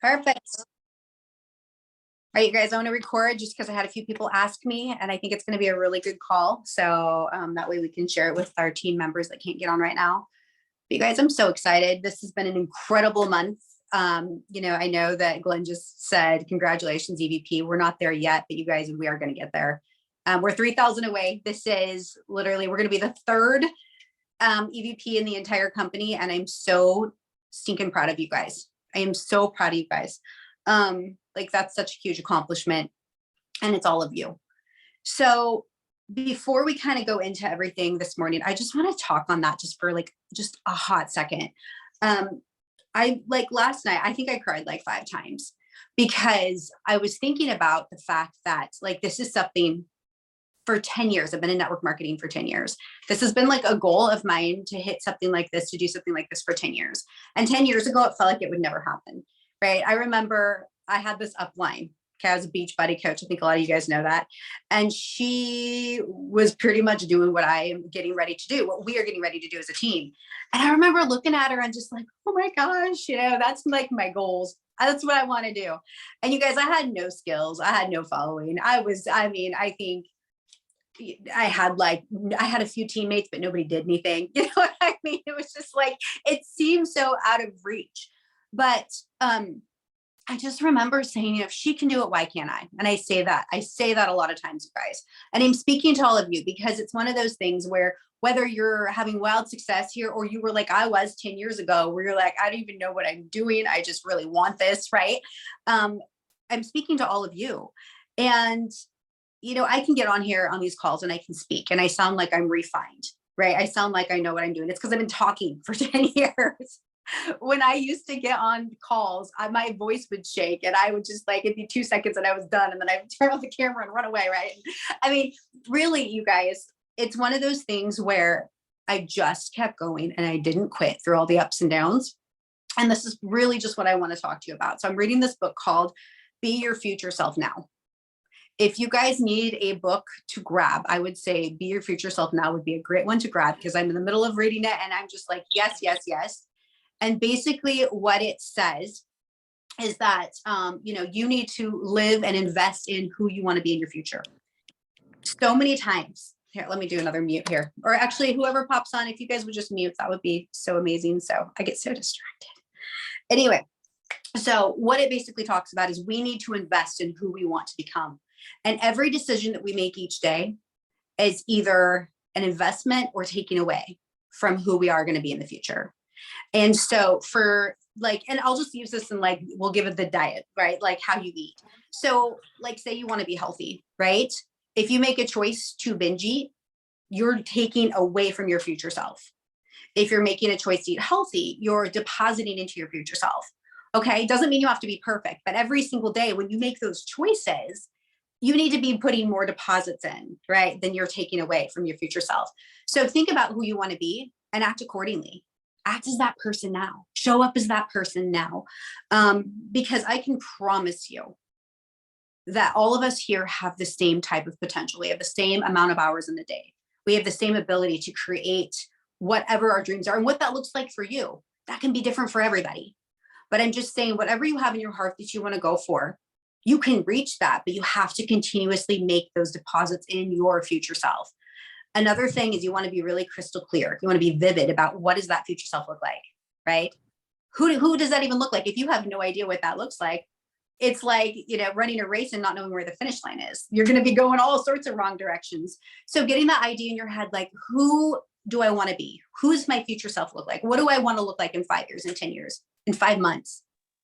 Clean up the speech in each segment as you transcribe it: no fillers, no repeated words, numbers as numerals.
Perfect. All right, you guys, I want to record just because I had a few people ask me, and I think it's going to be a really good call. So that way we can share it with our team members that can't get on right now. But you guys, I'm so excited. This has been an incredible month. I know that Glenn just said, congratulations, EVP. We're not there yet, but you guys, we are going to get there. We're 3,000 away. This is literally, we're going to be the third EVP in the entire company. And I'm so stinking proud of you guys. I am so proud of you guys. Like that's such a huge accomplishment, and it's all of you. So before we kind of go into everything this morning, I just want to talk on that just for just a hot second. I last night, I think I cried like 5 times because I was thinking about the fact that this is something for 10 years. I've been in network marketing for 10 years. This has been like a goal of mine to hit something like this, to do something like this for 10 years. And 10 years ago, it felt like it would never happen, right? I remember I had this upline. Okay, I was a beach buddy coach. I think a lot of you guys know that. And she was pretty much doing what I am getting ready to do, what we are getting ready to do as a team. And I remember looking at her and just like, oh my gosh, that's like my goals. That's what I want to do. And you guys, I had no skills. I had no following. I think I had a few teammates, but nobody did anything. You know what I mean? It was just like, it seemed so out of reach. But I just remember saying, if she can do it, why can't I? And I say that a lot of times, you guys. And I'm speaking to all of you because it's one of those things where whether you're having wild success here or you were like I was 10 years ago, where you're like, I don't even know what I'm doing. I just really want this, right? I'm speaking to all of you. And I can get on here on these calls and I can speak and I sound like I'm refined, right? I sound like I know what I'm doing. It's because I've been talking for 10 years. When I used to get on calls, my voice would shake and I would just it'd be 2 seconds and I was done. And then I would turn off the camera and run away, right? I mean, really, you guys, it's one of those things where I just kept going and I didn't quit through all the ups and downs. And this is really just what I want to talk to you about. So I'm reading this book called Be Your Future Self Now. If you guys need a book to grab, I would say Be Your Future Self Now would be a great one to grab because I'm in the middle of reading it and I'm just like, yes, yes, yes. And basically what it says is that, you need to live and invest in who you want to be in your future. So many times. Here, let me do another mute here. Or actually, whoever pops on, if you guys would just mute, that would be so amazing. So I get so distracted. Anyway, so what it basically talks about is we need to invest in who we want to become. And every decision that we make each day is either an investment or taking away from who we are going to be in the future. And so and I'll just use this and we'll give it the diet, right? Like how you eat. So say you want to be healthy, right? If you make a choice to binge eat, you're taking away from your future self. If you're making a choice to eat healthy, you're depositing into your future self. Okay. Doesn't mean you have to be perfect, but every single day when you make those choices, you need to be putting more deposits in, right? Than you're taking away from your future self. So think about who you want to be and act accordingly. Act as that person now. Show up as that person now. Because I can promise you that all of us here have the same type of potential. We have the same amount of hours in the day. We have the same ability to create whatever our dreams are and what that looks like for you. That can be different for everybody. But I'm just saying, whatever you have in your heart that you want to go for, you can reach that, but you have to continuously make those deposits in your future self. Another thing is you want to be really crystal clear. You want to be vivid about what does that future self look like, right? Who does that even look like? If you have no idea what that looks like, it's like, running a race and not knowing where the finish line is. You're going to be going all sorts of wrong directions. So getting that idea in your head, who do I want to be? Who's my future self look like? What do I want to look like in 5 years, in 10 years, in 5 months,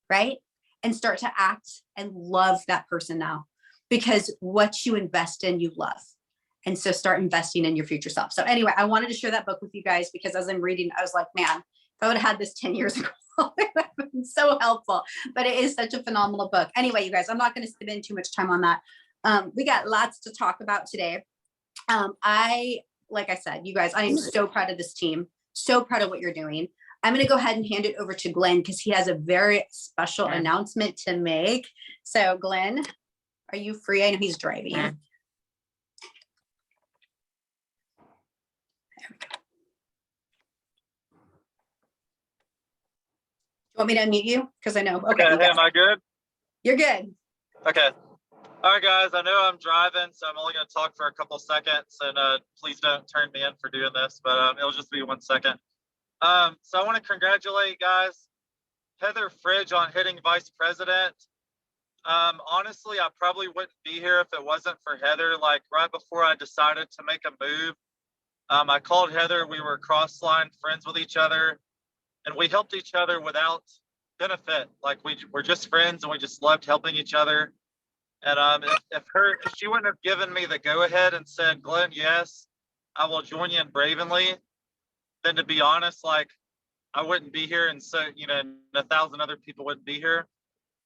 right? And start to act and love that person now, because what you invest in, you love. And so start investing in your future self. So anyway, I wanted to share that book with you guys because as I'm reading, I was like, man, if I would have had this 10 years ago, it would have been so helpful. But it is such a phenomenal book. Anyway, you guys, I'm not going to spend too much time on that. We got lots to talk about today. Like I said, you guys, I am so proud of this team. So proud of what you're doing. I'm going to go ahead and hand it over to Glenn because he has a very special announcement to make. So Glenn, are you free? I know he's driving. There we go. Want me to unmute you? Because I know. Okay. Okay, am I good? You're good. Okay. All right, guys, I know I'm driving, so I'm only going to talk for a couple seconds, and please don't turn me in for doing this, but it'll just be 1 second. So I want to congratulate, guys, Heather Fridge on hitting vice president. Honestly, I probably wouldn't be here if it wasn't for Heather. Like right before I decided to make a move, I called Heather. We were cross-line friends with each other, and we helped each other without benefit. Like we're just friends, and we just loved helping each other. And if she wouldn't have given me the go-ahead and said, Glenn, yes, I will join you in Bravenly, then to be honest, like I wouldn't be here, and so and 1,000 other people wouldn't be here.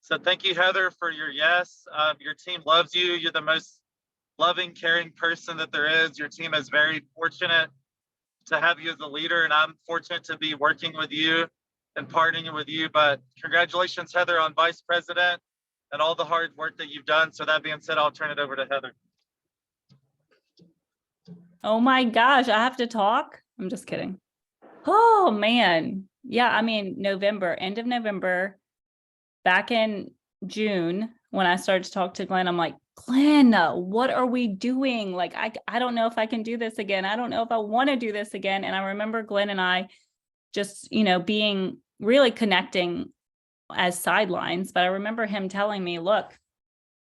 So thank you, Heather, for your yes. Your team loves you. You're the most loving, caring person that there is. Your team is very fortunate to have you as a leader, and I'm fortunate to be working with you and partnering with you. But congratulations, Heather, on vice president and all the hard work that you've done. So that being said, I'll turn it over to Heather. Oh my gosh, I have to talk? I'm just kidding. Oh man. Yeah, I mean, end of November, back in June, when I started to talk to Glenn, I'm like, Glenn, what are we doing? Like, I don't know if I can do this again. I don't know if I want to do this again. And I remember Glenn and I just, being really connecting as sidelines, but I remember him telling me, look,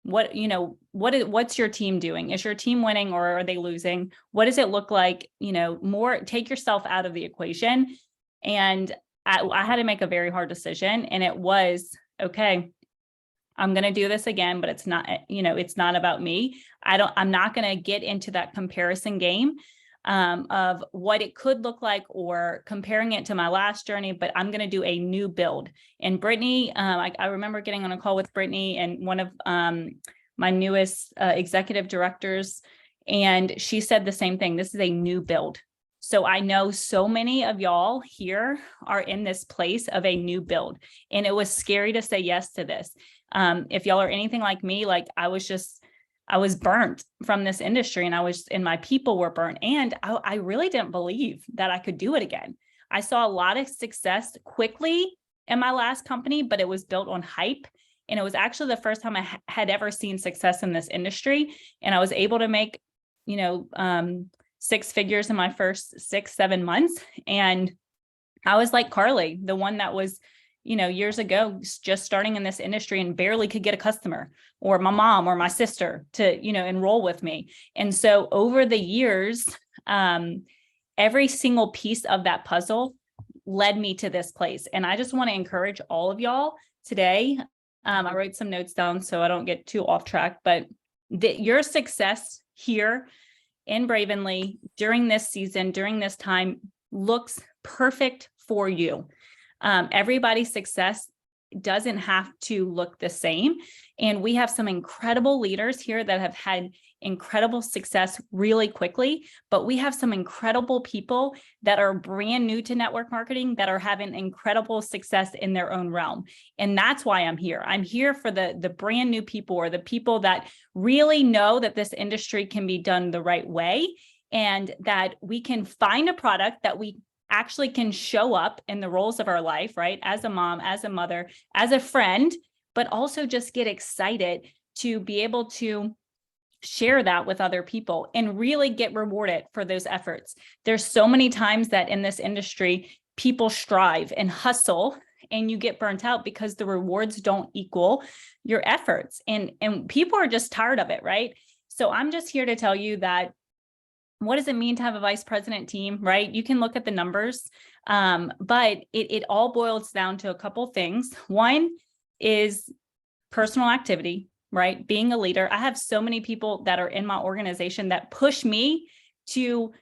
what's your team doing? Is your team winning or are they losing? What does it look like? Take yourself out of the equation. And I had to make a very hard decision, and it was, okay, I'm going to do this again, but it's not, it's not about me. I'm not going to get into that comparison game of what it could look like or comparing it to my last journey, but I'm going to do a new build. And Brittany, I remember getting on a call with Brittany and one of my newest executive directors, and she said the same thing. This is a new build. So I know so many of y'all here are in this place of a new build, and it was scary to say yes to this. If y'all are anything like me, like I was burnt from this industry, and my people were burnt. And I really didn't believe that I could do it again. I saw a lot of success quickly in my last company, but it was built on hype. And it was actually the first time I had ever seen success in this industry. And I was able to make, 6 figures in my first 6-7 months. And I was like Carly, the one that was, years ago, just starting in this industry and barely could get a customer, or my mom or my sister to, enroll with me. And so over the years, every single piece of that puzzle led me to this place. And I just want to encourage all of y'all today. I wrote some notes down so I don't get too off track, but your success here in Bravenly during this season, during this time, looks perfect for you. Everybody's success doesn't have to look the same. And we have some incredible leaders here that have had incredible success really quickly, but we have some incredible people that are brand new to network marketing that are having incredible success in their own realm. And that's why I'm here. I'm here for the brand new people, or the people that really know that this industry can be done the right way, and that we can find a product that we actually can show up in the roles of our life, right? As a mom, as a mother, as a friend, but also just get excited to be able to share that with other people and really get rewarded for those efforts. There's so many times that in this industry, people strive and hustle, and you get burnt out because the rewards don't equal your efforts. And people are just tired of it, right? So I'm just here to tell you that what does it mean to have a vice president team, right? You can look at the numbers, but it all boils down to a couple things. One is personal activity, right? Being a leader. I have so many people that are in my organization that push me to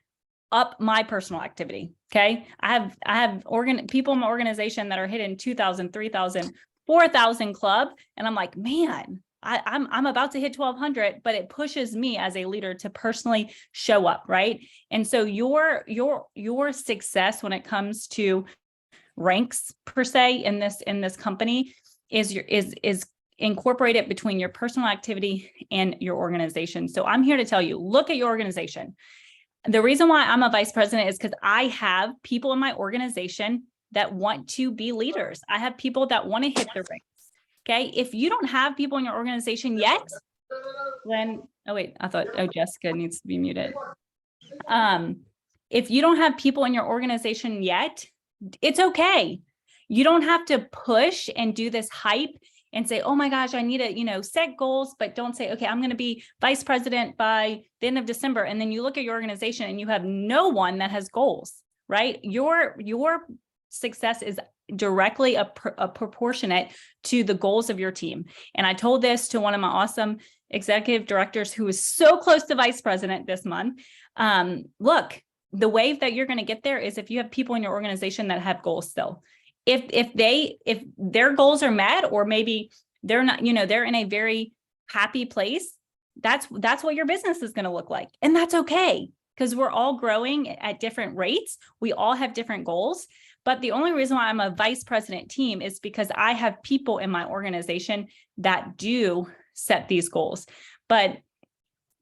up my personal activity. Okay. I have people in my organization that are hitting 2,000, 3,000, 4,000 club. And I'm like, man, I'm about to hit 1,200, but it pushes me as a leader to personally show up. Right. And so your success when it comes to ranks per se in this company is incorporated between your personal activity and your organization. So I'm here to tell you, look at your organization. The reason why I'm a vice president is because I have people in my organization that want to be leaders. I have people that want to hit the ranks. Okay. If you don't have people in your organization yet, then, oh wait, Jessica needs to be muted. If you don't have people in your organization yet, it's okay. You don't have to push and do this hype and say, oh my gosh, I need to, set goals, but don't say, okay, I'm going to be vice president by the end of December. And then you look at your organization and you have no one that has goals, right? Your success is directly a proportionate to the goals of your team. And I told this to one of my awesome executive directors who is so close to vice president this month. Look, the way that you're going to get there is if you have people in your organization that have goals still. If their goals are met, or maybe they're not, they're in a very happy place, that's what your business is going to look like. And that's okay, because we're all growing at different rates. We all have different goals. But the only reason why I'm a vice president team is because I have people in my organization that do set these goals. But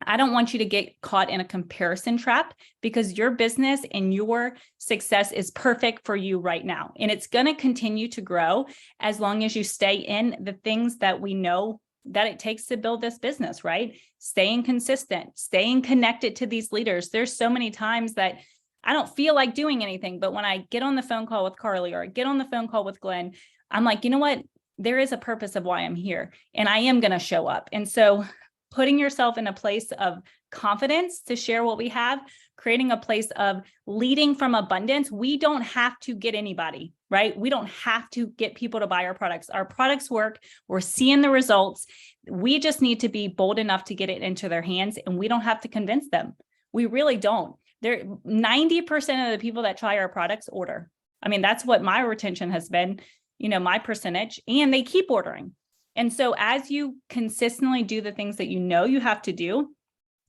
I don't want you to get caught in a comparison trap, because your business and your success is perfect for you right now. And it's going to continue to grow as long as you stay in the things that we know that it takes to build this business, right? Staying consistent, staying connected to these leaders. There's so many times that I don't feel like doing anything, but when I get on the phone call with Carly or I get on the phone call with Glenn, I'm like, you know what? There is a purpose of why I'm here, and I am going to show up. And so putting yourself in a place of confidence to share what we have, creating a place of leading from abundance. We don't have to get anybody, right? We don't have to get people to buy our products. Our products work. We're seeing the results. We just need to be bold enough to get it into their hands, and we don't have to convince them. We really don't. 90% of the people that try our products order. I mean, that's what my retention has been, my percentage, and they keep ordering. And so as you consistently do the things that you have to do,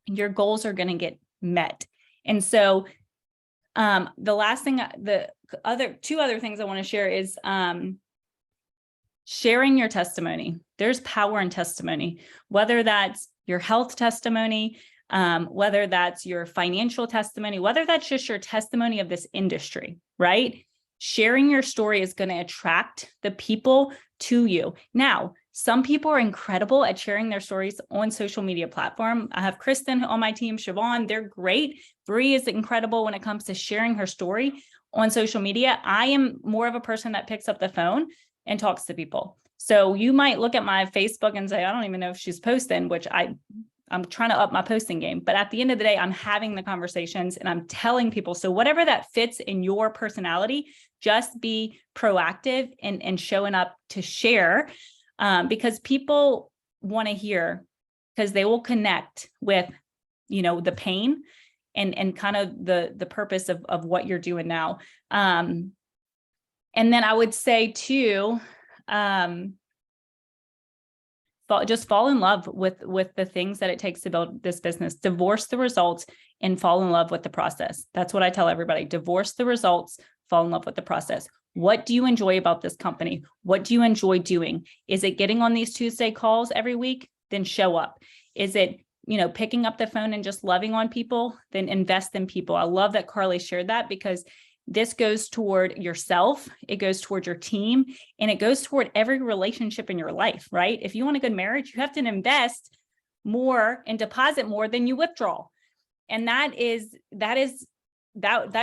your goals are going to get met. And so the last thing, two other things I want to share is sharing your testimony. There's power in testimony, whether that's your health testimony, whether that's your financial testimony, whether that's just your testimony of this industry, right? Sharing your story is going to attract the people to you. Now, some people are incredible at sharing their stories on social media platform. I have Kristen on my team, Siobhan, they're great. Bree is incredible when it comes to sharing her story on social media. I am more of a person that picks up the phone and talks to people. So you might look at my Facebook and say, I don't even know if she's posting, which I'm trying to up my posting game. But at the end of the day, I'm having the conversations and I'm telling people. So whatever that fits in your personality, just be proactive and showing up to share. Because people want to hear, because they will connect with, the pain and kind of the purpose of what you're doing now. And then I would say too, just fall in love with the things that it takes to build this business. Divorce the results and fall in love with the process. That's what I tell everybody. Divorce the results, fall in love with the process. What do you enjoy about this company? What do you enjoy doing? Is it getting on these Tuesday calls every week? Then show up. Is it, picking up the phone and just loving on people? Then invest in people. I love that Carly shared that, because this goes toward yourself, it goes toward your team, and it goes toward every relationship in your life, right? If you want a good marriage, you have to invest more and deposit more than you withdraw. And that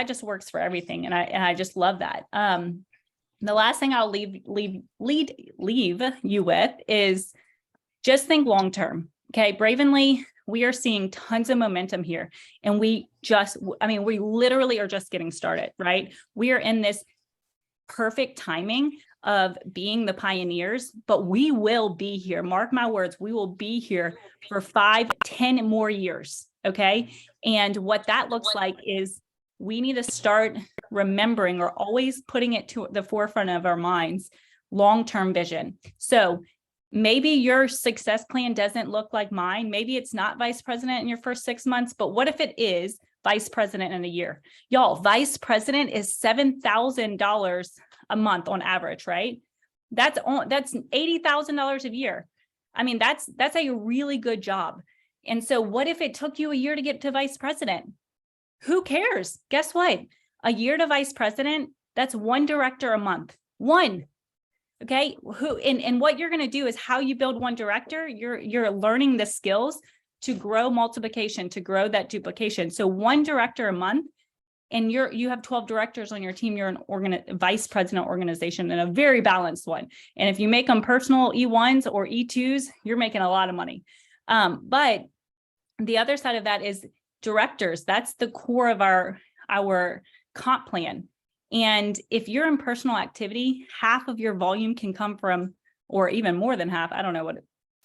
just works for everything. And I just love that. The last thing I'll leave you with is just think long-term. Okay. Bravenly, we are seeing tons of momentum here, and we literally are just getting started, right? We are in this perfect timing of being the pioneers, but we will be here. Mark my words, we will be here for 5-10 more years. Okay. And what that looks like is we need to start remembering, or always putting it to the forefront of our minds, long-term vision. So maybe your success plan doesn't look like mine. Maybe it's not vice president in your first 6 months, but what if it is vice president in a year? Y'all, vice president is $7,000 a month on average, right? That's $80,000 a year. I mean, that's a really good job. And so what if it took you a year to get to vice president? Who cares? Guess what? A year to vice president That's one director a month. One. Okay. And what you're going to do is how you build one director. You're learning the skills to grow multiplication, to grow that duplication. So one director a month, and you have 12 directors on your team. You're an vice president organization, and a very balanced one. And if you make them personal E1s or E2s, you're making a lot of money. But the other side of that is directors. That's the core of our comp plan. And if you're in personal activity, half of your volume can come from, or even more than half, I don't know what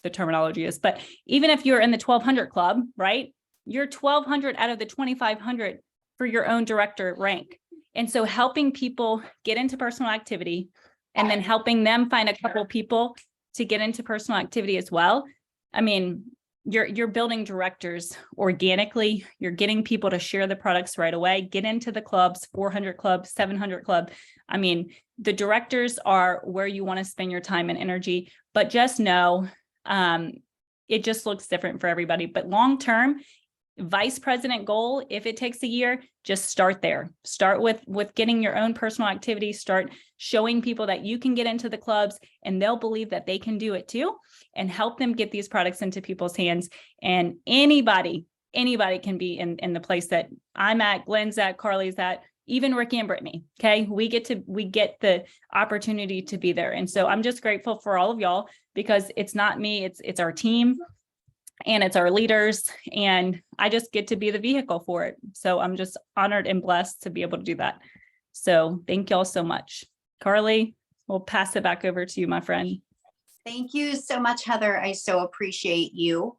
the terminology is, but even if you're in the 1200 club, right? You're 1200 out of the 2500 for your own director rank. And so helping people get into personal activity and then helping them find a couple people to get into personal activity as well. I mean, you're building directors organically. You're getting people to share the products right away, get into the clubs, 400 club, 700 club. I mean, the directors are where you want to spend your time and energy, but just know it just looks different for everybody. But long-term, vice president goal, if it takes a year, just start there. Start with getting your own personal activity, start showing people that you can get into the clubs and they'll believe that they can do it too, and help them get these products into people's hands. And anybody can be in the place that I'm at, Glenn's at, Carly's at, even Ricky and Brittany. Okay. We get the opportunity to be there. And so I'm just grateful for all of y'all, because it's not me, it's our team. And it's our leaders, and I just get to be the vehicle for it. So I'm just honored and blessed to be able to do that. So thank y'all so much. Carly, we'll pass it back over to you, my friend. Thank you so much, Heather. I so appreciate you.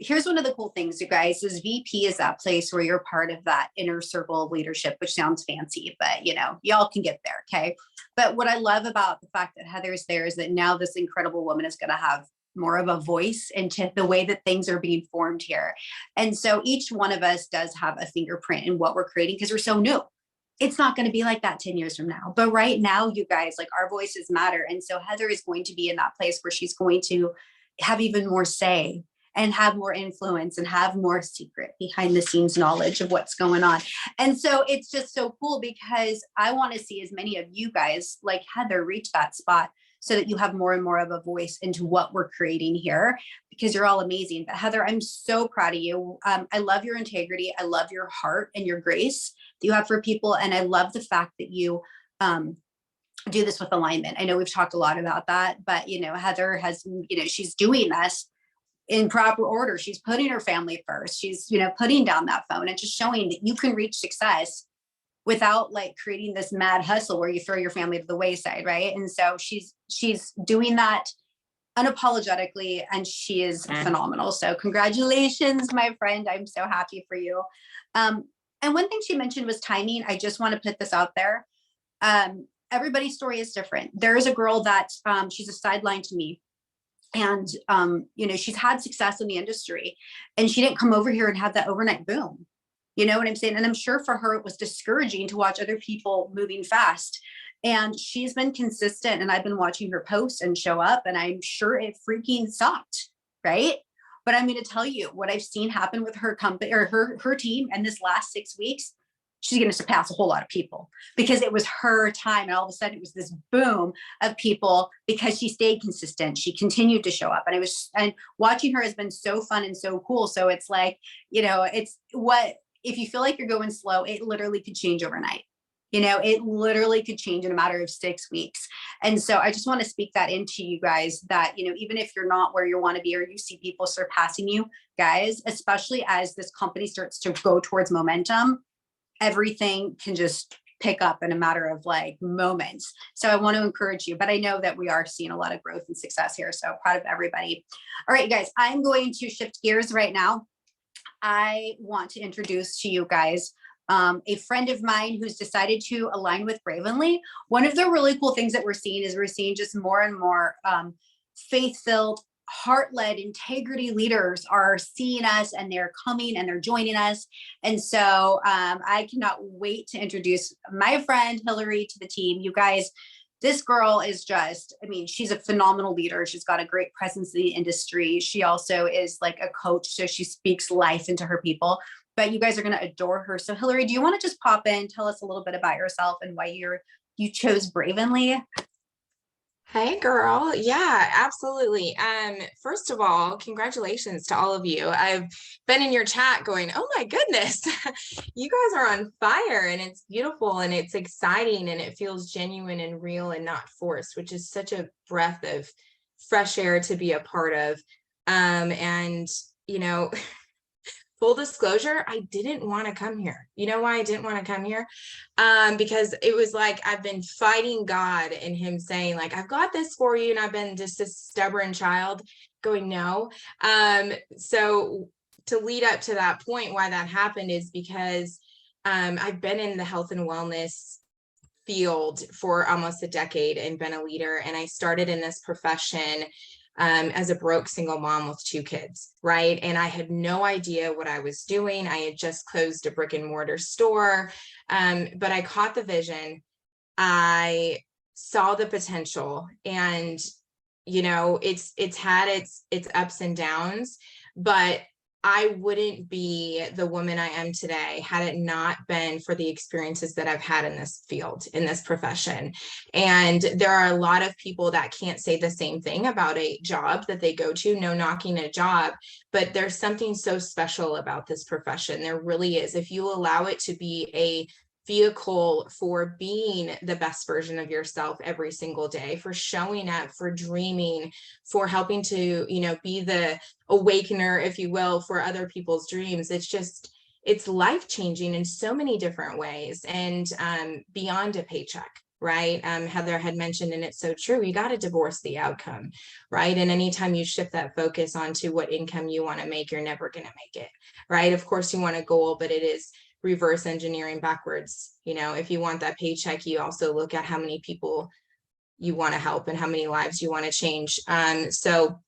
Here's one of the cool things, you guys, is VP is that place where you're part of that inner circle of leadership, which sounds fancy, but y'all can get there. Okay. But what I love about the fact that Heather's there is that now this incredible woman is going to have more of a voice into the way that things are being formed here. And so each one of us does have a fingerprint in what we're creating, because we're so new. It's not going to be like that 10 years from now. But right now, you guys, like, our voices matter. And so Heather is going to be in that place where she's going to have even more say and have more influence and have more secret behind the scenes knowledge of what's going on. And so it's just so cool, because I want to see as many of you guys like Heather reach that spot, so that you have more and more of a voice into what we're creating here, because you're all amazing. But Heather, I'm so proud of you. I love your integrity. I love your heart and your grace that you have for people. And I love the fact that you do this with alignment. I know we've talked a lot about that, but Heather has, she's doing this in proper order. She's putting her family first. She's, putting down that phone and just showing that you can reach success without like creating this mad hustle where you throw your family to the wayside. Right. And so she's doing that unapologetically, and she is phenomenal. So congratulations, my friend. I'm so happy for you. And one thing she mentioned was timing. I just want to put this out there. Everybody's story is different. There is a girl that she's a sideline to me. And, she's had success in the industry, and she didn't come over here and have that overnight boom. You know what I'm saying? And I'm sure for her, it was discouraging to watch other people moving fast. And she's been consistent, and I've been watching her post and show up, and I'm sure it freaking sucked. Right. But I'm going to tell you what I've seen happen with her company or her team. And this last 6 weeks, she's going to surpass a whole lot of people, because it was her time. And all of a sudden it was this boom of people because she stayed consistent. She continued to show up, and watching her has been so fun and so cool. So it's like, if you feel like you're going slow, it literally could change overnight. It literally could change in a matter of 6 weeks. And so I just want to speak that into you guys, that, even if you're not where you want to be, or you see people surpassing you guys, especially as this company starts to go towards momentum, everything can just pick up in a matter of like moments. So I want to encourage you, but I know that we are seeing a lot of growth and success here. So proud of everybody. All right, you guys, I'm going to shift gears right now. I want to introduce to you guys a friend of mine who's decided to align with Bravenly. One of the really cool things that we're seeing just more and more faith-filled, heart-led, integrity leaders are seeing us, and they're coming and they're joining us. And so I cannot wait to introduce my friend Hillary to the team. You guys, this girl is she's a phenomenal leader. She's got a great presence in the industry. She also is like a coach. So she speaks life into her people. but you guys are going to adore her. So Hillary, do you want to just pop in, tell us a little bit about yourself and why you chose Bravenly? Hey girl. Yeah, absolutely. First of all, congratulations to all of you. I've been in your chat going, oh my goodness, you guys are on fire, and it's beautiful and it's exciting and it feels genuine and real and not forced, which is such a breath of fresh air to be a part of. And you know, full disclosure, I didn't want to come here. You know why I didn't want to come here? Because it was like I've been fighting God and him saying like, I've got this for you. And I've been just a stubborn child going, no. So to lead up to that point, why that happened is because I've been in the health and wellness field for almost a decade and been a leader. And I started in this profession as a broke single mom with 2 kids, right? And I had no idea what I was doing. I had just closed a brick and mortar store, but I caught the vision. I saw the potential, and you know, it's had its ups and downs, but I wouldn't be the woman I am today had it not been for the experiences that I've had in this field, in this profession. And there are a lot of people that can't say the same thing about a job that they go to, no knocking a job, but there's something so special about this profession. There really is. If you allow it to be a vehicle for being the best version of yourself every single day, for showing up, for dreaming, for helping to, you know, be the awakener, if you will, for other people's dreams. It's life-changing in so many different ways, and beyond a paycheck, right? Heather had mentioned, and it's so true, you got to divorce the outcome, right? And anytime you shift that focus onto what income you want to make, you're never going to make it, right? Of course you want a goal, but it is reverse engineering backwards. You know, if you want that paycheck, you also look at how many people you want to help and how many lives you want to change. So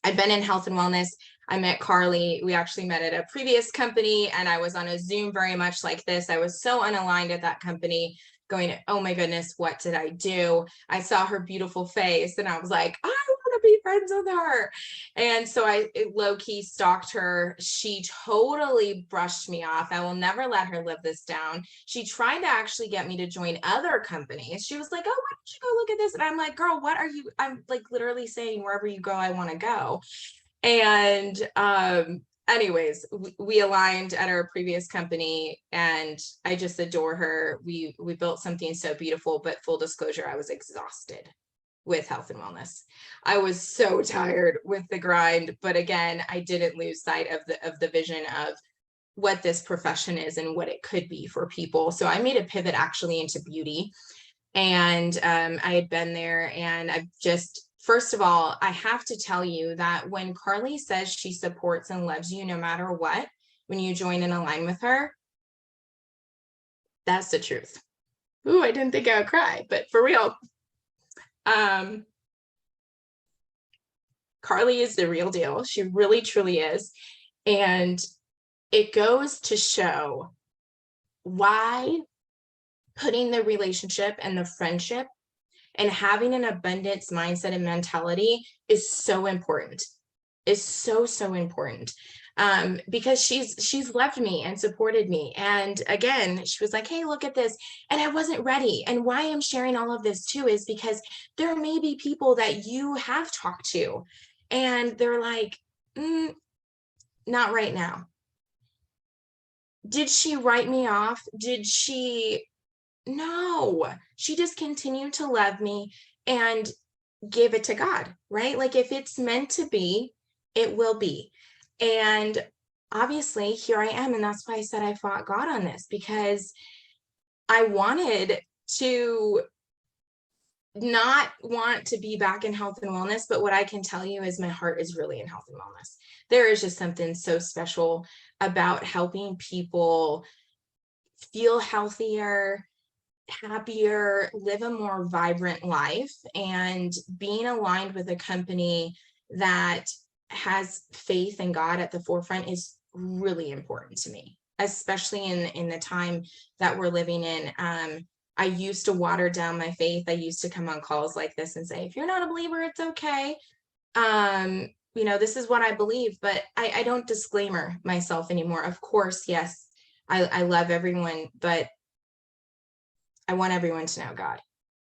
I've been in health and wellness. I met Carly. We actually met at a previous company, and I was on a Zoom very much like this. I was so unaligned at that company, going, oh my goodness, what did I do? I saw her beautiful face and I was like, I want to be friends with her. And so I low-key stalked her. She totally brushed me off. I will never let her live this down. She tried to actually get me to join other companies. She was like, oh, why don't you go look at this? And I'm like, girl, what are you? I'm like literally saying, wherever you go, I want to go. And anyways, we aligned at our previous company, and I just adore her. We built something so beautiful, but full disclosure, I was exhausted with health and wellness. I was so tired with the grind, but again, I didn't lose sight of the vision of what this profession is and what it could be for people. So I made a pivot actually into beauty, and I had been there, and I've just, first of all, I have to tell you that when Carly says she supports and loves you no matter what, when you join and align with her, that's the truth. Ooh, I didn't think I would cry, but for real. Carly is the real deal. She really, truly is. And it goes to show why putting the relationship and the friendship and having an abundance mindset and mentality is so important. Is so important. Because she's loved me and supported me. And again, she was like, hey, look at this. And I wasn't ready. And why I'm sharing all of this too is because there may be people that you have talked to and they're like, not right now. Did she write me off? No, she just continued to love me and give it to God, right? Like if it's meant to be, it will be. And obviously here I am. And that's why I said I fought God on this, because I wanted to not want to be back in health and wellness. But what I can tell you is my heart is really in health and wellness. There is just something so special about helping people feel healthier, happier, live a more vibrant life, and being aligned with a company that has faith in God at the forefront is really important to me, especially in the time that we're living in. I used to water down my faith. I used to come on calls like this and say, if you're not a believer, it's okay. you know, this is what I believe, but I don't disclaimer myself anymore. Of course, yes, I love everyone, but I want everyone to know God.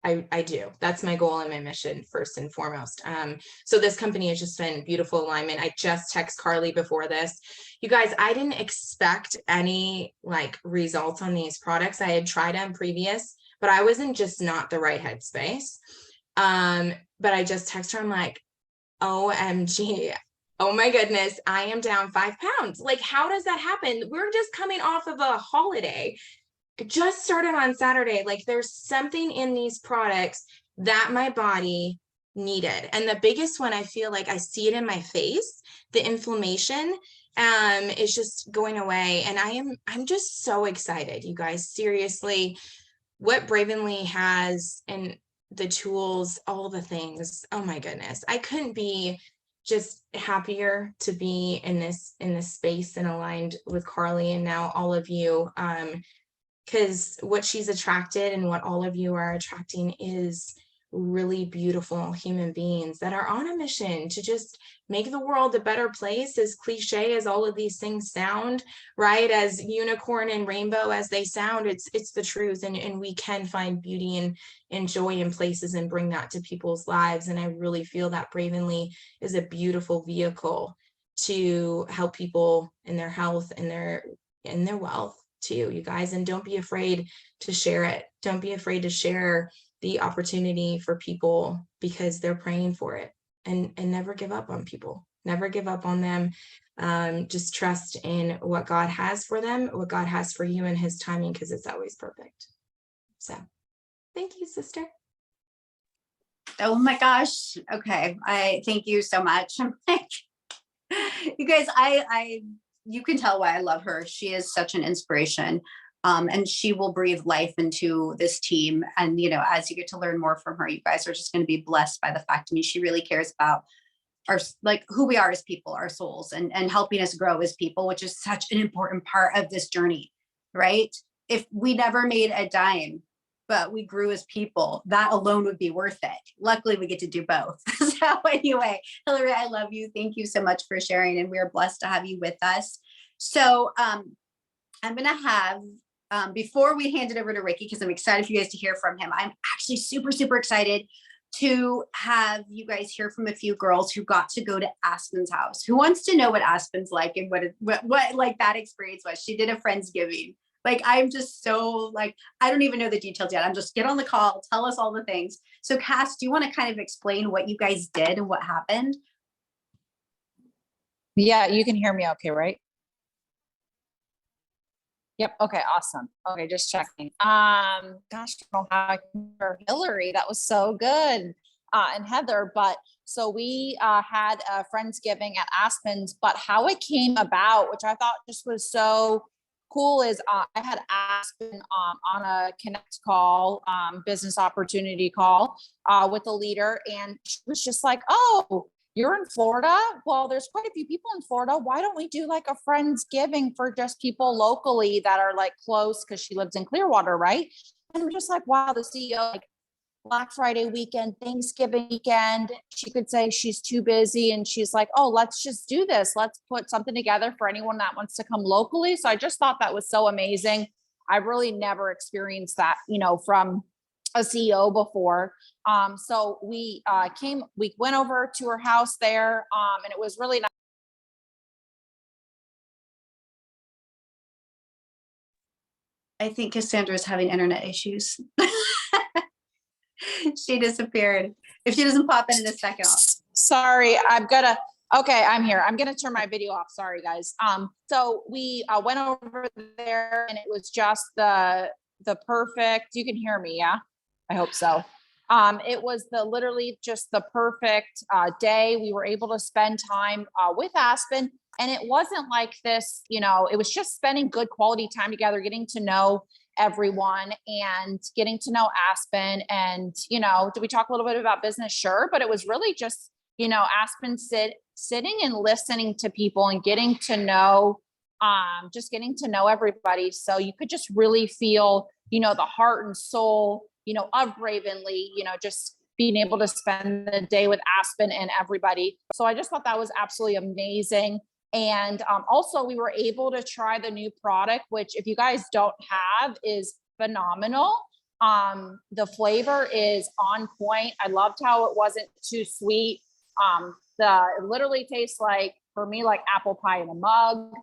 I do. That's my goal and my mission first and foremost. So this company has just been beautiful alignment. I just text Carly before this. You guys, I didn't expect any like results on these products. I had tried them previous, but I was in just not the right headspace. But I just text her, I'm like, OMG, oh my goodness, I am down 5 pounds. Like, how does that happen? We're just coming off of a holiday. It just started on Saturday. Like, there's something in these products that my body needed. And the biggest one, I feel like I see it in my face, the inflammation is just going away. And I'm just so excited, you guys. Seriously, what Bravenly has and the tools, all the things. Oh my goodness. I couldn't be just happier to be in this space and aligned with Carly and now all of you. Because what she's attracted and what all of you are attracting is really beautiful human beings that are on a mission to just make the world a better place, as cliche as all of these things sound, right? As unicorn and rainbow as they sound, it's the truth. And we can find beauty and joy in places and bring that to people's lives. And I really feel that Bravenly is a beautiful vehicle to help people in their health and their wealth too, you guys. And don't be afraid to share it. Don't be afraid to share the opportunity for people because they're praying for it. And never give up on people. Never give up on them. Just trust in what God has for them, what God has for you and his timing, because it's always perfect. So thank you, sister. Oh my gosh. Okay. I thank you so much. I'm like, you guys, you can tell why I love her. She is such an inspiration. And she will breathe life into this team. And, you know, as you get to learn more from her, you guys are just going to be blessed by the fact, I mean, she really cares about our, like, who we are as people, our souls, and helping us grow as people, which is such an important part of this journey, right? If we never made a dime, but we grew as people, that alone would be worth it. Luckily, we get to do both. So anyway, Hillary, I love you. Thank you so much for sharing. And we are blessed to have you with us. So I'm going to have, before we hand it over to Ricky, because I'm excited for you guys to hear from him, I'm actually super, super excited to have you guys hear from a few girls who got to go to Aspen's house. Who wants to know what Aspen's like and what like that experience was? She did a Friendsgiving. Like, I'm just so like, I don't even know the details yet. I'm just get on the call, tell us all the things. So Cass, do you want to kind of explain what you guys did and what happened? Yeah, you can hear me okay, right? Yep. Okay. Awesome. Okay. Just checking. Gosh, I don't know how I can remember Hillary. That was so good. And Heather, but so we had a Friendsgiving at Aspen's, but how it came about, which I thought just was so cool, is I had Aspen on a Connect call, business opportunity call with a leader, and she was just like, "Oh, you're in Florida? Well, there's quite a few people in Florida. Why don't we do like a Friendsgiving for just people locally that are like close?" Because she lives in Clearwater, right? And I'm just like, wow, the CEO, like Black Friday weekend, Thanksgiving weekend, she could say she's too busy. And she's like, oh, let's just do this. Let's put something together for anyone that wants to come locally. So I just thought that was so amazing. I really never experienced that, you know, from a CEO before. So we went over to her house there, and it was really nice. I think Cassandra's having internet issues. She disappeared. If she doesn't pop in a second, Sorry, okay, I'm here. I'm gonna turn my video off. Sorry, guys. So we went over there, and it was just the perfect, you can hear me, yeah? I hope so. It was literally just the perfect day. We were able to spend time with Aspen, and it wasn't like this, you know, it was just spending good quality time together, getting to know everyone and getting to know Aspen. And, you know, did we talk a little bit about business? Sure. But it was really just, you know, Aspen sitting and listening to people and getting to know everybody. So you could just really feel, you know, the heart and soul, you know, of Bravenly, you know, just being able to spend the day with Aspen and everybody. So I just thought that was absolutely amazing. And also we were able to try the new product, which if you guys don't have is phenomenal. The flavor is on point. I loved how it wasn't too sweet. It literally tastes like, for me, like apple pie in a mug.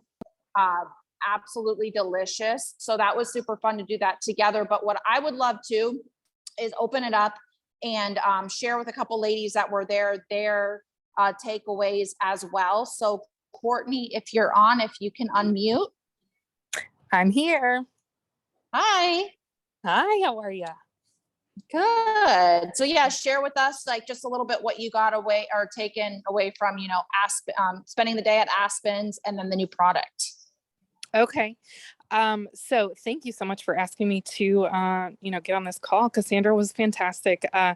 Absolutely delicious. So that was super fun to do that together. But what I would love to is open it up and share with a couple ladies that were there, their takeaways as well. So Courtney, if you're on, if you can unmute. I'm here. Hi. Hi, how are you? Good. So yeah, share with us like just a little bit what you got away or taken away from, you know, spending the day at Aspen's and then the new product. Okay. So thank you so much for asking me to, get on this call. Cassandra was fantastic. I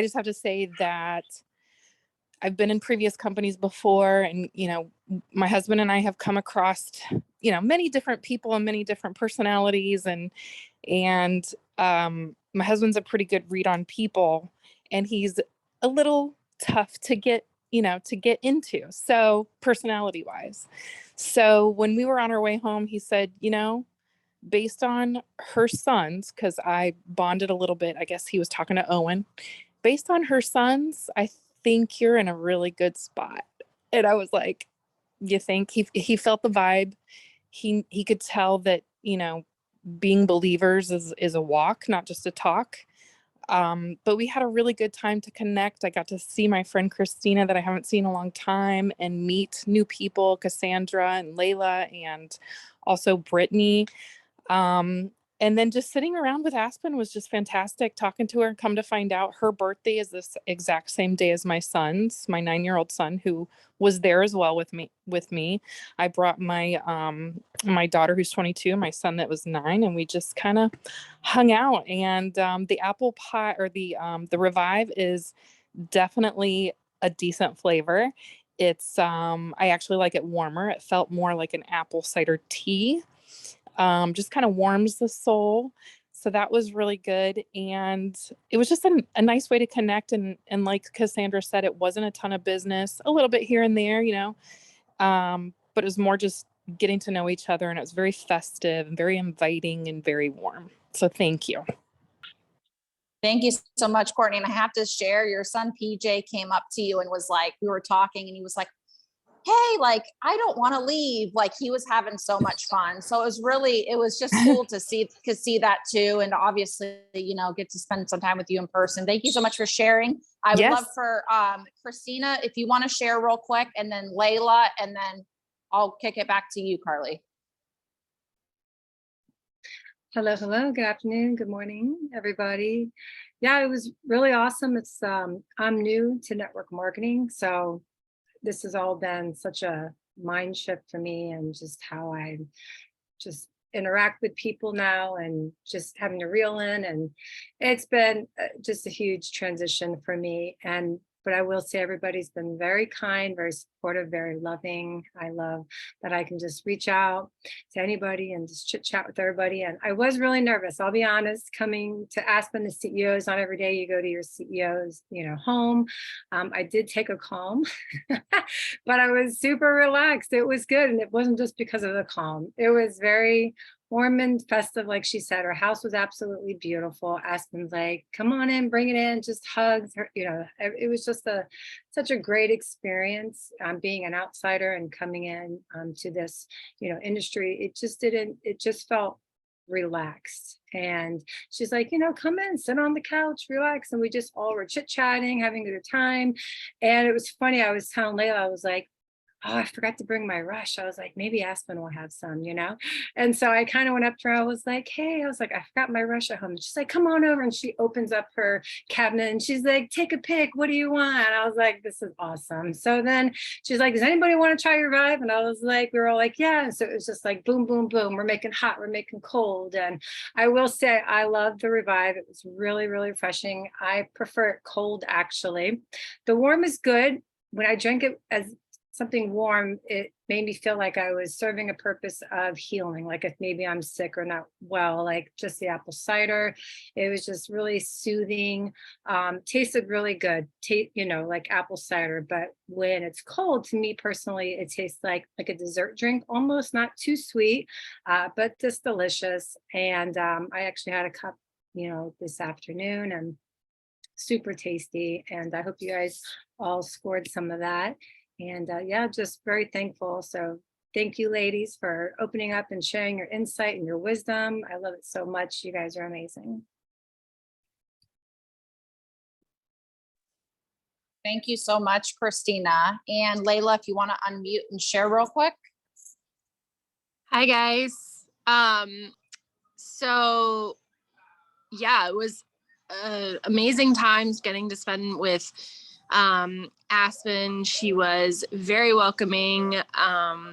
just have to say that I've been in previous companies before, and, my husband and I have come across, many different people and many different personalities, and my husband's a pretty good read on people, and he's a little tough to get into. So personality wise. So when we were on our way home, he said, based on her sons, because I bonded a little bit, I guess he was talking to Owen, based on her sons, I think you're in a really good spot. And I was like, you think? He felt the vibe. He could tell that, being believers is a walk, not just a talk. But we had a really good time to connect. I got to see my friend Christina that I haven't seen in a long time and meet new people, Cassandra and Layla, and also Brittany. And then just sitting around with Aspen was just fantastic, talking to her, and come to find out her birthday is this exact same day as my son's, my 9-year-old son, who was there as well with me. I brought my my daughter who's 22, my son that was 9, and we just kind of hung out. And the apple pie, or the Revive, is definitely a decent flavor. It's I actually like it warmer. It felt more like an apple cider tea. Just kind of warms the soul. So that was really good. And it was just a nice way to connect. And like Cassandra said, it wasn't a ton of business, a little bit here and there, but it was more just getting to know each other. And it was very festive and very inviting and very warm. So thank you. Thank you so much, Courtney. And I have to share, your son PJ came up to you and was like, we were talking and he was like, hey, like, I don't want to leave. Like, he was having so much fun. So it was just cool to see that too. And obviously, get to spend some time with you in person. Thank you so much for sharing. I would love for Christina, if you want to share real quick, and then Layla, and then I'll kick it back to you, Carly. Hello. Good afternoon. Good morning, everybody. Yeah, it was really awesome. I'm new to network marketing, so this has all been such a mind shift for me, and just how I just interact with people now, and just having to reel in, and it's been just a huge transition for me. But I will say everybody's been very kind, very supportive, very loving. I love that I can just reach out to anybody and just chit chat with everybody. And I was really nervous, I'll be honest, coming to Aspen. The CEOs, not every day you go to your CEO's, home. I did take a calm, but I was super relaxed. It was good. And it wasn't just because of the calm. It was very warm and festive, like she said. Her house was absolutely beautiful. Aspen's like, come on in, bring it in, just hugs her. It was just such a great experience, being an outsider and coming in to this, industry. It just felt relaxed. And she's like, come in, sit on the couch, relax. And we just all were chit-chatting, having a good time. And it was funny, I was telling Layla, I was like, oh, I forgot to bring my rush. I was like, maybe Aspen will have some, And so I kind of went up to her. I was like, hey, I forgot my rush at home. She's like, come on over. And she opens up her cabinet and she's like, take a pick. What do you want? And I was like, this is awesome. So then she's like, does anybody want to try your Revive? And I was like, we were all like, yeah. And so it was just like, boom, boom, boom. We're making hot, we're making cold. And I will say, I love the Revive. It was really, really refreshing. I prefer it cold, actually. The warm is good. When I drink it as something warm, it made me feel like I was serving a purpose of healing. Like if maybe I'm sick or not well, like just the apple cider, it was just really soothing. Tasted really good, like apple cider. But when it's cold, to me personally, it tastes like a dessert drink, almost not too sweet, but just delicious. And I actually had a cup, this afternoon, and super tasty. And I hope you guys all scored some of that. And yeah, just very thankful. So thank you, ladies, for opening up and sharing your insight and your wisdom. I love it so much. You guys are amazing. Thank you so much, Christina. And Layla, if you want to unmute and share real quick. Hi guys. So yeah, it was amazing times getting to spend with Aspen. She was very welcoming. Her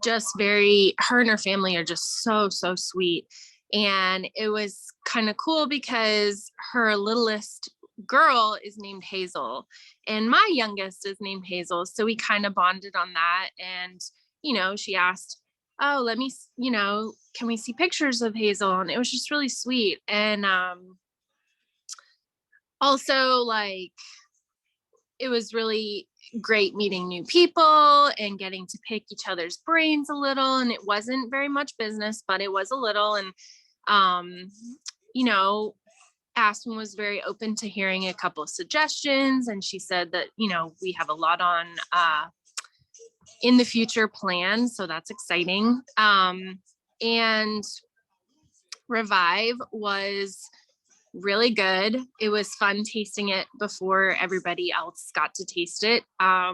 and her family are just so sweet. And it was kind of cool because her littlest girl is named Hazel and my youngest is named Hazel. So we kind of bonded on that. And, she asked, oh, let me, can we see pictures of Hazel? And it was just really sweet. And also like, it was really great meeting new people and getting to pick each other's brains a little. And it wasn't very much business, but it was a little. And, Aspen was very open to hearing a couple of suggestions. And she said that, we have a lot on in the future plans. So that's exciting. And Revive was really good. It was fun tasting it before everybody else got to taste it. I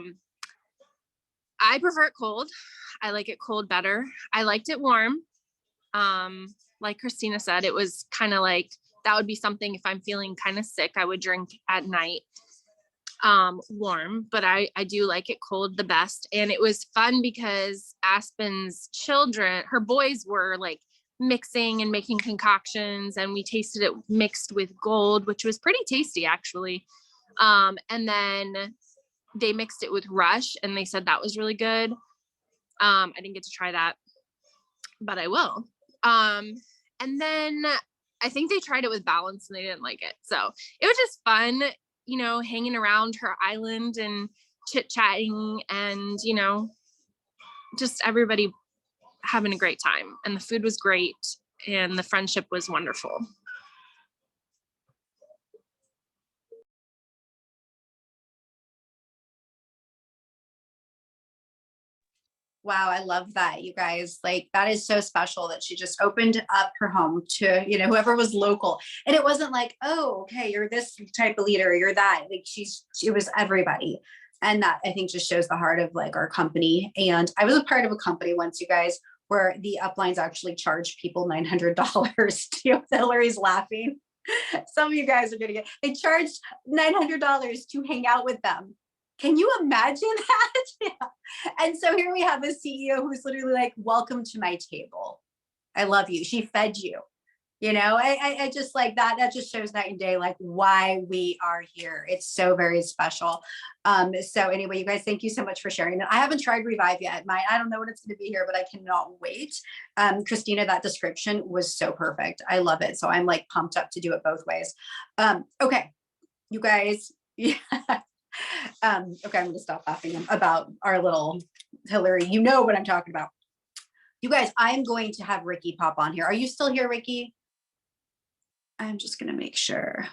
prefer it cold. I like it cold better. I liked it warm. Like Christina said, it was kind of like, that would be something if I'm feeling kind of sick, I would drink at night, warm, but I do like it cold the best. And it was fun because Aspen's children, her boys were like mixing and making concoctions, and we tasted it mixed with gold, which was pretty tasty actually. And then they mixed it with Rush and they said that was really good. I didn't get to try that, but I will. And then I think they tried it with Balance and they didn't like it. So it was just fun, hanging around her island and chit-chatting and, just everybody having a great time. And the food was great and the friendship was wonderful. Wow, I love that, you guys. Like, that is so special that she just opened up her home to, whoever was local. And it wasn't like, oh, okay, you're this type of leader, you're that. Like, it was everybody. And that, I think, just shows the heart of like our company. And I was a part of a company once, you guys, where the uplines actually charged people $900. Hillary's laughing. Some of you guys are gonna they charged $900 to hang out with them. Can you imagine that? Yeah. And so here we have a CEO who's literally like, welcome to my table. I love you. She fed you. I just like that. That just shows night and day, like why we are here. It's so very special. So anyway, you guys, thank you so much for sharing that. I haven't tried Revive yet. I don't know what it's going to be here, but I cannot wait. Christina, that description was so perfect. I love it. So I'm like pumped up to do it both ways. Okay, you guys. Yeah. Okay, I'm gonna stop laughing about our little Hillary. You know what I'm talking about. You guys, I'm going to have Ricky pop on here. Are you still here, Ricky? I'm just gonna make sure.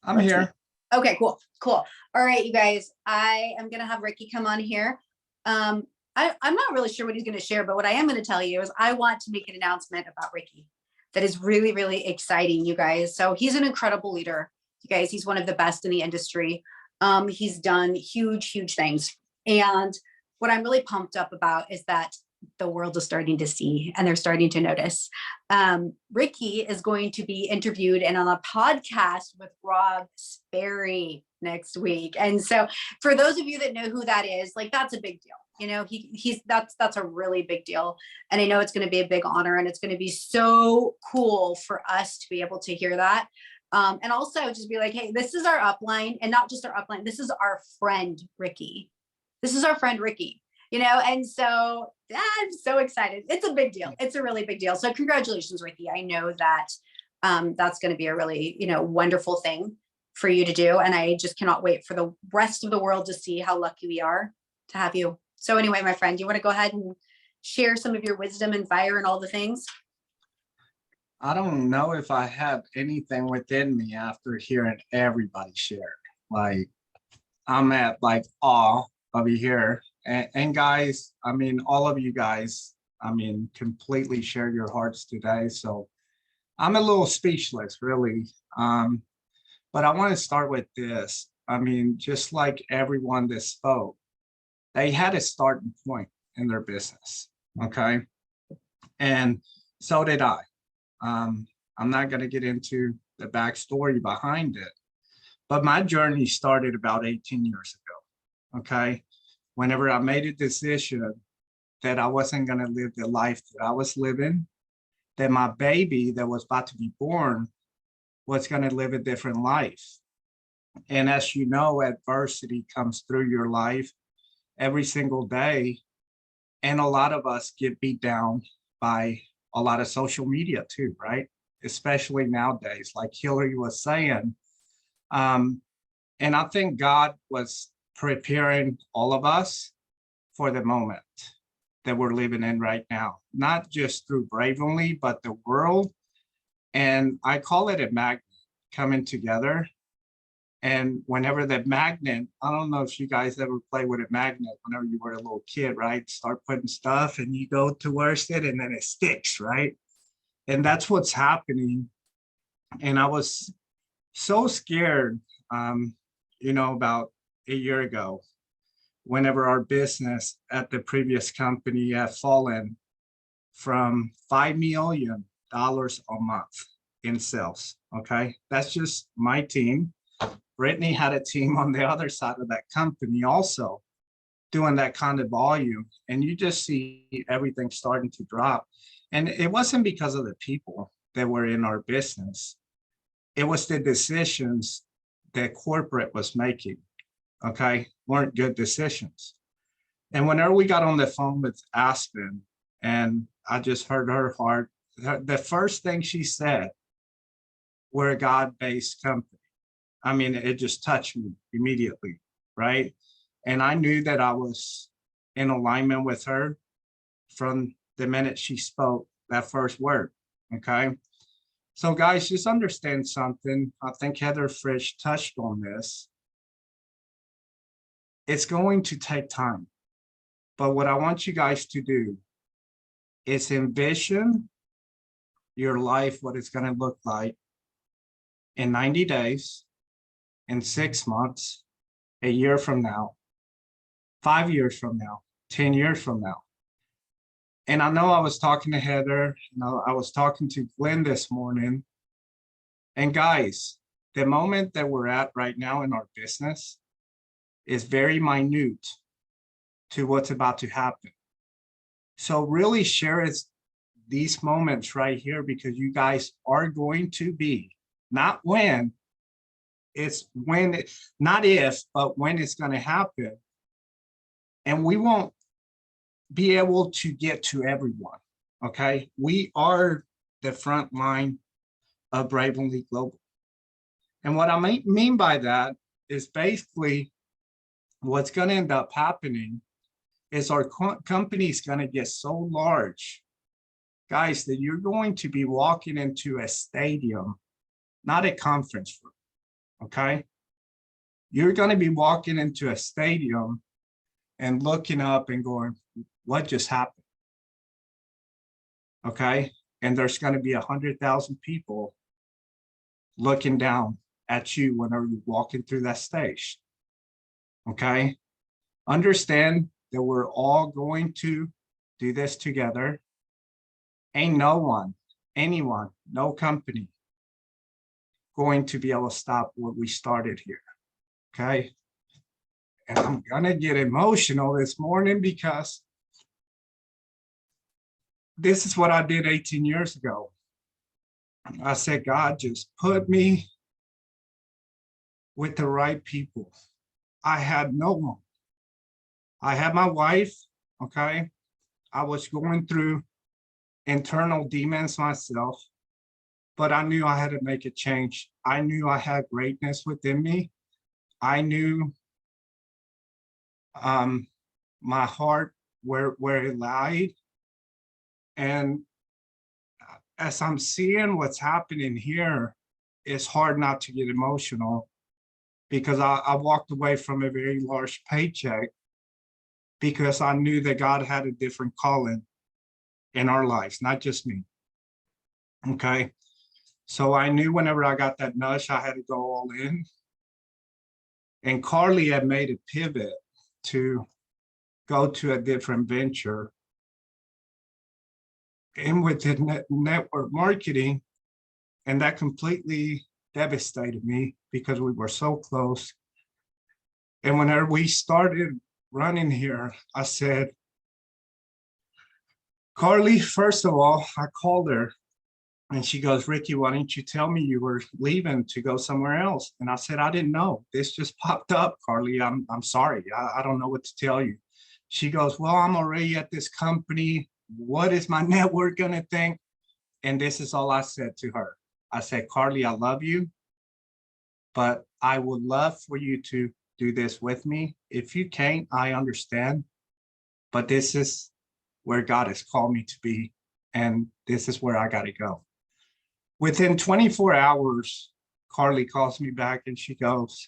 I'm here. Okay, cool. All right, you guys, I am gonna have Ricky come on here. I'm not really sure what he's gonna share, but what I am gonna tell you is I want to make an announcement about Ricky that is really, really exciting, you guys. So he's an incredible leader, you guys. He's one of the best in the industry. He's done huge things. And what I'm really pumped up about is that the world is starting to see and they're starting to notice. Ricky is going to be interviewed and on a podcast with Rob Sperry next week. And so for those of you that know who that is, like, that's a big deal. That's a really big deal. And I know it's going to be a big honor and it's going to be so cool for us to be able to hear that. And also just be like, hey, this is our upline, and not just our upline, this is our friend, Ricky. This is our friend, Ricky, you know? And so I'm so excited. It's a big deal. It's a really big deal. So congratulations, Ricky. I know that that's going to be a really, you know, wonderful thing for you to do. And I just cannot wait for the rest of the world to see how lucky we are to have you. So anyway, my friend, you want to go ahead and share some of your wisdom and fire and all the things? I don't know if I have anything within me after hearing everybody share. Like, I'm at like awe of you here. And guys, I mean, all of you guys, I mean, completely shared your hearts today. So I'm a little speechless, really. But I want to start with this. I mean, just like everyone that spoke, they had a starting point in their business, okay? And so did I. I'm not going to get into the backstory behind it, but my journey started about 18 years ago, okay? Whenever I made a decision that I wasn't going to live the life that I was living, that my baby that was about to be born was going to live a different life. And as you know, adversity comes through your life every single day. And a lot of us get beat down by a lot of social media too, right? Especially nowadays, like Hillary was saying. And I think God was preparing all of us for the moment that we're living in right now, not just through Bravely, but the world. And I call it a magnet coming together. And whenever the magnet, I don't know if you guys ever play with a magnet whenever you were a little kid, right? Start putting stuff and you go towards it and then it sticks, right? And that's what's happening. And I was so scared, you know, about a year ago, whenever our business at the previous company had fallen from $5 million a month in sales, okay? That's just my team. Brittany had a team on the other side of that company also doing that kind of volume. And you just see everything starting to drop. And it wasn't because of the people that were in our business. It was the decisions that corporate was making, okay? Weren't good decisions. And whenever we got on the phone with Aspen and I just heard her heart, the first thing she said, we're a God-based company. I mean, it just touched me immediately, right? And I knew that I was in alignment with her from the minute she spoke that first word, okay? So guys, just understand something. I think Heather Frisch touched on this. It's going to take time. But what I want you guys to do is envision your life, what it's going to look like in 90 days, in 6 months, a year from now, 5 years from now, 10 years from now. And I know I was talking to Heather, I was talking to Glenn this morning. And guys, the moment that we're at right now in our business is very minute to what's about to happen. So really share these moments right here, because you guys are going to be, not when, it's when, not if, but when it's going to happen. And we won't be able to get to everyone, okay? We are the front line of Bravely Global. And what I mean by that is basically what's going to end up happening is our company is going to get so large, guys, that you're going to be walking into a stadium, not a conference room, okay? You're going to be walking into a stadium and looking up and going, what just happened? Okay, and there's going to be 100,000 people looking down at you whenever you're walking through that stage. Okay, understand that we're all going to do this together. Ain't no one, anyone, no company going to be able to stop what we started here. Okay, and I'm gonna get emotional this morning because this is what I did 18 years ago. I said, God, just put me with the right people. I had no one. I had my wife, okay? I was going through internal demons myself, but I knew I had to make a change. I knew I had greatness within me. I knew my heart where it lied. And as I'm seeing what's happening here, it's hard not to get emotional because I walked away from a very large paycheck because I knew that God had a different calling in our lives, not just me. Okay. So I knew whenever I got that nudge, I had to go all in. And Carly had made a pivot to go to a different venture. And within network marketing, and that completely devastated me because we were so close. And whenever we started running here, I said, Carly, first of all, I called her and she goes, Ricky, why didn't you tell me you were leaving to go somewhere else? And I said, I didn't know. This just popped up, Carly. I'm sorry. I don't know what to tell you. She goes, well, I'm already at this company. What is my network going to think? And this is all I said to her. I said, Carly, I love you, but I would love for you to do this with me. If you can't, I understand, but this is where God has called me to be, and this is where I got to go. Within 24 hours, Carly calls me back and she goes,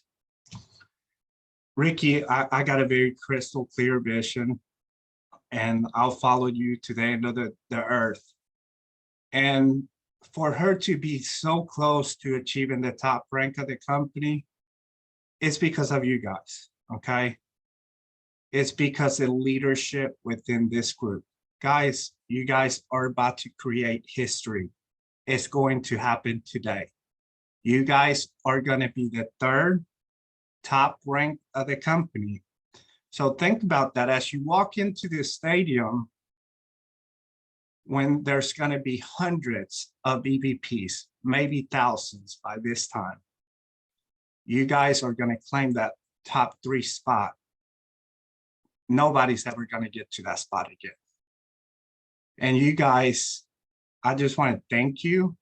Ricky, I got a very crystal clear vision, and I'll follow you to the end of the earth. And for her to be so close to achieving the top rank of the company, it's because of you guys, okay? It's because of leadership within this group. Guys, you guys are about to create history. It's going to happen today. You guys are going to be the third top rank of the company. So think about that as you walk into this stadium, when there's going to be hundreds of EVPs, maybe thousands by this time. You guys are going to claim that top 3 spot. Nobody's ever going to get to that spot again. And you guys, I just want to thank you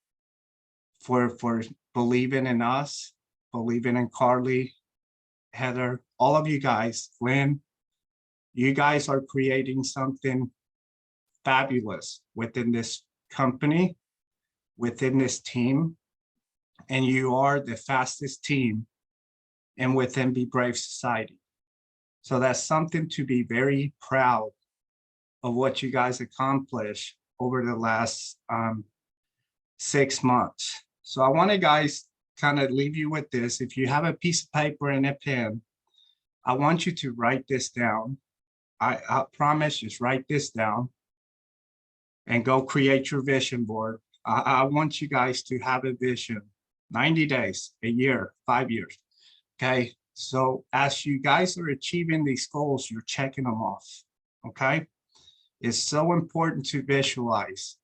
for believing in us, believing in Carly, Heather, all of you guys, Lynn. You guys are creating something fabulous within this company, within this team, and you are the fastest team and within Be Brave Society. So that's something to be very proud of what you guys accomplished over the last 6 months. So I want to guys kind of leave you with this. If you have a piece of paper and a pen, I want you to write this down. I promise, just write this down and go create your vision board. I want you guys to have a vision, 90 days, a year, 5 years. Okay. So as you guys are achieving these goals, you're checking them off. Okay. It's so important to visualize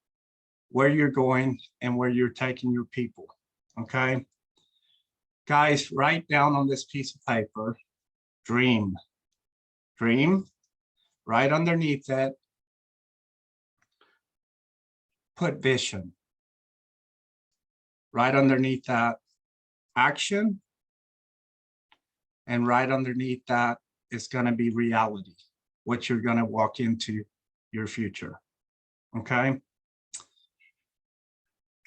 where you're going and where you're taking your people. Okay. Guys, write down on this piece of paper, dream, dream, right underneath that, put vision. Right underneath that, action. And right underneath that is going to be reality, what you're going to walk into your future. Okay.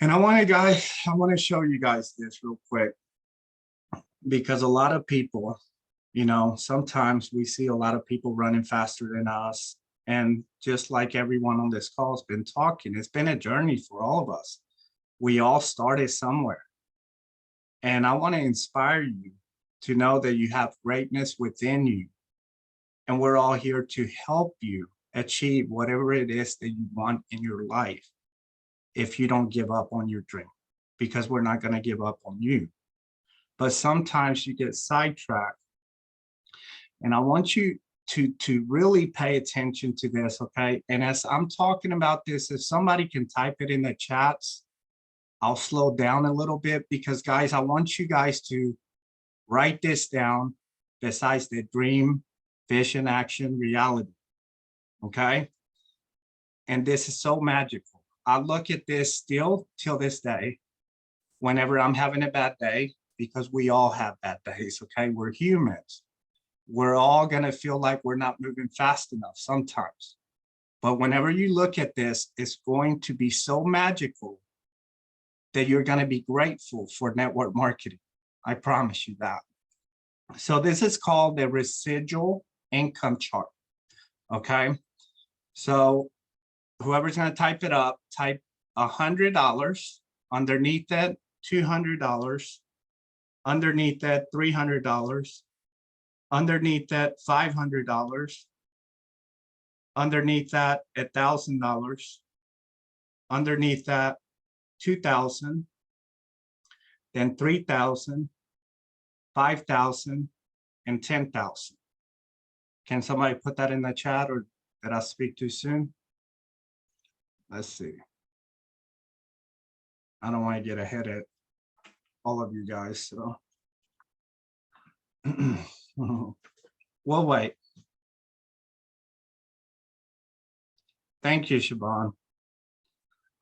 And I want to show you guys this real quick, because a lot of people, you know, sometimes we see a lot of people running faster than us. And just like everyone on this call has been talking, it's been a journey for all of us. We all started somewhere. And I want to inspire you to know that you have greatness within you. And we're all here to help you achieve whatever it is that you want in your life, if you don't give up on your dream, because we're not going to give up on you. But sometimes you get sidetracked. And I want you to really pay attention to this, okay? And as I'm talking about this, if somebody can type it in the chats, I'll slow down a little bit, because guys, I want you guys to Write this down besides the dream, vision, action, reality. Okay? And this is so magical. I look at this still till this day, whenever I'm having a bad day, because we all have bad days, okay? We're humans. We're all gonna feel like we're not moving fast enough sometimes. But whenever you look at this, it's going to be so magical that you're gonna be grateful for network marketing. I promise you that. So this is called the residual income chart, okay? So whoever's gonna type it up, type $100, underneath that, $200, underneath that, $300, underneath that, $500, underneath that, $1,000, underneath that, 2,000, then 3,000, 5,000, and 10,000. Can somebody put that in the chat, or did I speak too soon? Let's see. I don't want to get ahead of all of you guys, so. We'll wait. Thank you, Siobhan.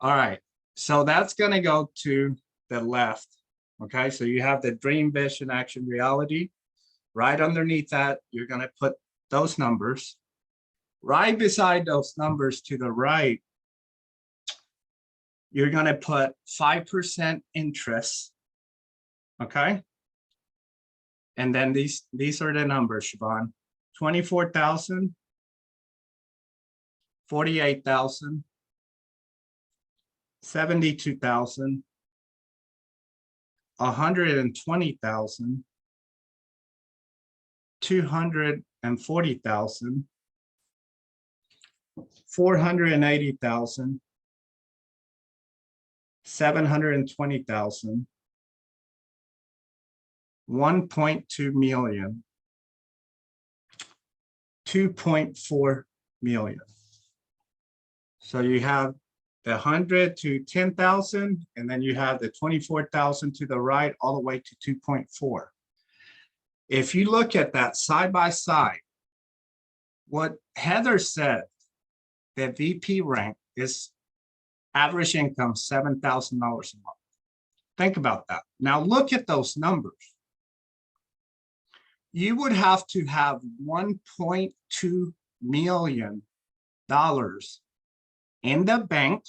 All right, so that's gonna go to the left. Okay, so you have the dream, vision, action, reality. Right underneath that, you're gonna put those numbers. Right beside those numbers to the right, you're gonna put 5% interest. Okay. And then these are the numbers, Siobhan. 24,000, 48,000, 72,000, 120,000, 240,000, 480,000, 720,000, 1.2 million, 2.4 million. So you have the 100 to 10,000, and then you have the 24,000 to the right, all the way to 2.4. If you look at that side by side, what Heather said, the VP rank is average income $7,000 a month. Think about that. Now look at those numbers. You would have to have $1.2 million in the bank,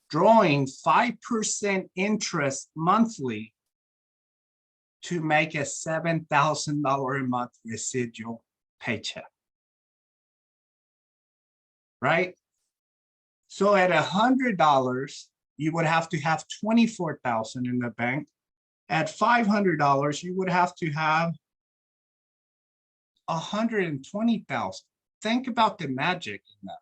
drawing 5% interest monthly to make a $7,000 a month residual paycheck. Right? So at $100, you would have to have 24,000 in the bank. At $500, you would have to have 120,000. Think about the magic in that.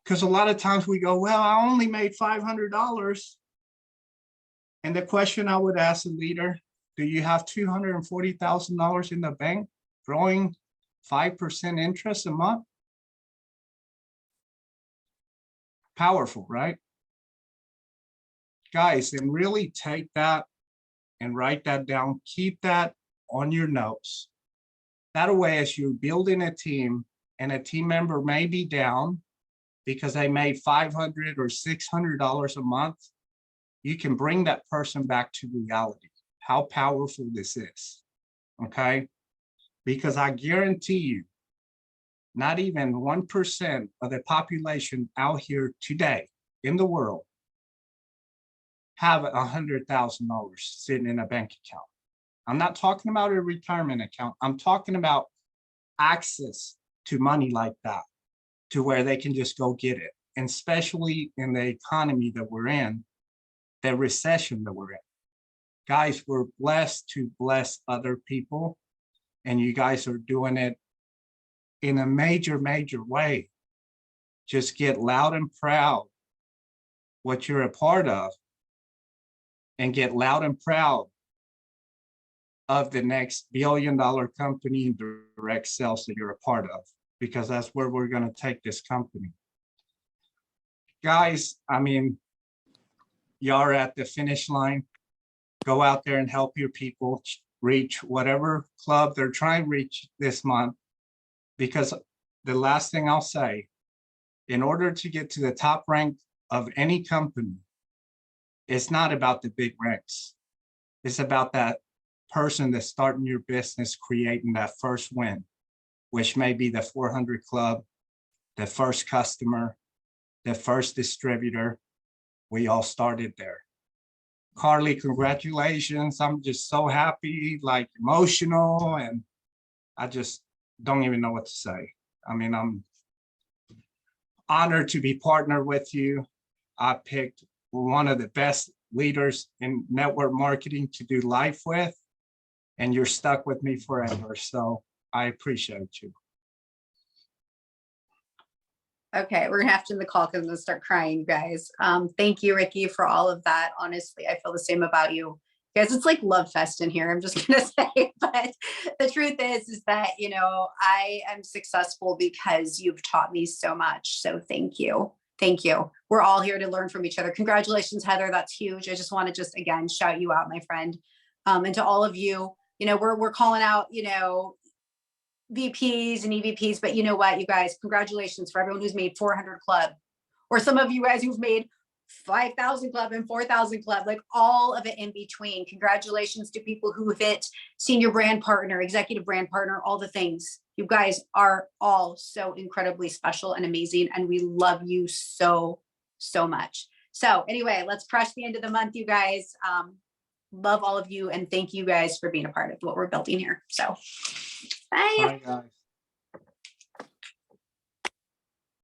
Because a lot of times we go, well, I only made $500. And the question I would ask a leader, do you have $240,000 in the bank, growing 5% interest a month? Powerful, right? Guys, and really take that and write that down. Keep that on your notes. That way, as you're building a team and a team member may be down because they made $500 or $600 a month, you can bring that person back to reality. How powerful this is, okay? Because I guarantee you, not even 1% of the population out here today in the world have $100,000 sitting in a bank account. I'm not talking about a retirement account. I'm talking about access to money like that, to where they can just go get it. And especially in the economy that we're in, the recession that we're in. Guys, we're blessed to bless other people, and you guys are doing it in a major, major way. Just get loud and proud what you're a part of, and get loud and proud of the next billion-dollar company in direct sales that you're a part of, because that's where we're going to take this company. Guys, I mean, y'all are at the finish line. Go out there and help your people reach whatever club they're trying to reach this month. Because the last thing I'll say, in order to get to the top rank of any company, it's not about the big ranks. It's about that person that's starting your business, creating that first win, which may be the 400 club, the first customer, the first distributor. We all started there. Carly, congratulations. I'm just so happy, like emotional, and I just don't even know what to say. I mean, I'm honored to be partnered with you. I picked one of the best leaders in network marketing to do life with, and you're stuck with me forever. So I appreciate you. Okay, we're gonna have to end the call because I'm gonna start crying, guys. Thank you, Ricky, for all of that. Honestly, I feel the same about you. Guys, it's like love fest in here, I'm just gonna say, but the truth is that, you know, I am successful because you've taught me so much. So thank you. Thank you. We're all here to learn from each other. Congratulations, Heather. That's huge. I just want to just again shout you out, my friend. And to all of you, you know, we're calling out, you know, VPs and EVPs, but you know what, you guys, congratulations for everyone who's made 400 club, or some of you guys who've made 5,000 club and 4,000 club, like all of it in between. Congratulations to people who hit senior brand partner, executive brand partner, all the things. You guys are all so incredibly special and amazing, and we love you so, so much. So anyway, let's crush the end of the month, you guys. Love all of you, and thank you guys for being a part of what we're building here. So bye. Bye, guys.